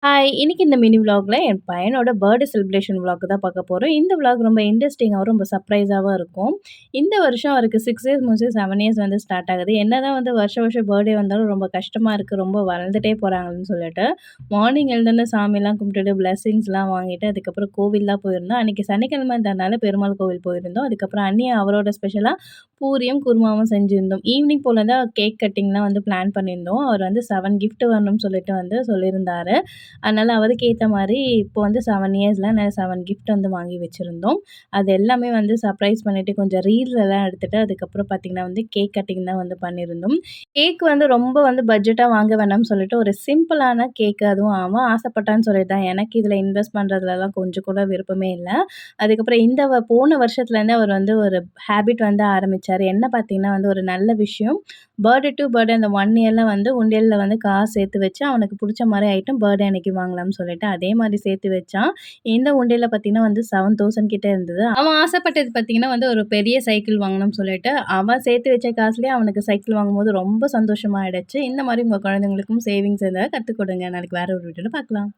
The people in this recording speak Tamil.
ஹாய்! இன்னைக்கு இந்த மினி விளாக்ல என் பையனோட பர்த்டே செலிப்ரேஷன் விளாக் தான் பார்க்க போறோம். இந்த விளாக் ரொம்ப இன்ட்ரெஸ்டிங்காவும், ரொம்ப சர்ப்ரைஸாவும் இருக்கும். இந்த வருஷம் அவருக்கு 6 இயர்ஸ் முடிச்சு 7 இயர்ஸ் வந்து ஸ்டார்ட் ஆகுது. என்னதான் வந்து வருஷம் வருஷம் பர்த்டே வந்தாலும் ரொம்ப கஷ்டமா இருக்கு. ரொம்ப வளர்ந்துட்டே போறாங்கன்னு சொல்லிட்டு, மார்னிங் எழுந்தோனே சாமிலாம் கும்பிட்டுட்டு பிளெஸிங்ஸ்லாம் வாங்கிட்டு, அதுக்கப்புறம் கோவில்லாம் போயிருந்தோம். அன்னைக்கு சனிக்கிழமைன்றதுனால பெருமாள் கோவில் போயிருந்தோம். அதுக்கப்புறம் அண்ணி அவரோட ஸ்பெஷலா பூரியும், குருமாவும் செஞ்சிருந்தோம். ஈவினிங் போல தான் கேக் கட்டிங்லாம் வந்து பிளான் பண்ணியிருந்தோம். அவர் வந்து 7 கிஃப்ட் வரணும்னு சொல்லிட்டு வந்து சொல்லியிருந்தாரு. அதனால அவருக்கு ஏத்த மாரி இப்போ வந்து 7 இயர்ஸ்ல நான் 7 கிஃப்ட் வந்து வாங்கி வச்சிருந்தோம். அது எல்லாமே வந்து சர்ப்ரைஸ் பண்ணிட்டு கொஞ்சம் ரீல்ஸ் எல்லாம் எடுத்துட்டு, அதுக்கப்புறம் பார்த்தீங்கன்னா வந்து கேக் கட்டிங் தான் வந்து பண்ணியிருந்தோம். கேக் வந்து ரொம்ப வந்து பட்ஜெட்டா வாங்க வேணாம்னு சொல்லிட்டு ஒரு சிம்பிளான கேக் அதுவும் அவன் ஆசைப்பட்டான்னு சொல்லிட்டு தான். எனக்கு இதில இன்வெஸ்ட் பண்றதுலலாம் கொஞ்சம் கூட விருப்பமே இல்ல. அதுக்கப்புறம் இந்த போன வருஷத்துலேருந்து அவர் வந்து ஒரு ஹேபிட் வந்து ஆரம்பிச்சாரு. என்ன பார்த்தீங்கன்னா வந்து ஒரு நல்ல விஷயம். பர்த்டே டூ பர்த்டே அந்த 1 இயர்ல வந்து உண்டியல்ல வந்து காசு சேர்த்து வச்சு, அவனுக்கு புடிச்ச மாரி ஐட்டம் பர்த்டே அன்னைக்கு வாங்கலாம்னு சொல்லிட்டு, அதே மாரி சேர்த்து வச்சான். இந்த உண்டியல்ல பார்த்தீங்கன்னா வந்து 7000 கிட்ட இருந்தது. அவன் ஆசைப்பட்டது பார்த்தீங்கன்னா வந்து ஒரு பெரிய சைக்கிள் வாங்கணும்னு சொல்லிட்டு, அவன் சேர்த்து வச்ச காசுலயே அவனுக்கு சைக்கிள் வாங்கும்போது ரொம்ப சந்தோஷமா ஆயிடுச்சு. இந்த மாரி உங்க குழந்தைங்களுக்கும் சேவிங்ஸ் இருந்தா கத்துக் கொடுங்க. நாளைக்கு வேற ஒரு வீடியோல பார்க்கலாம்.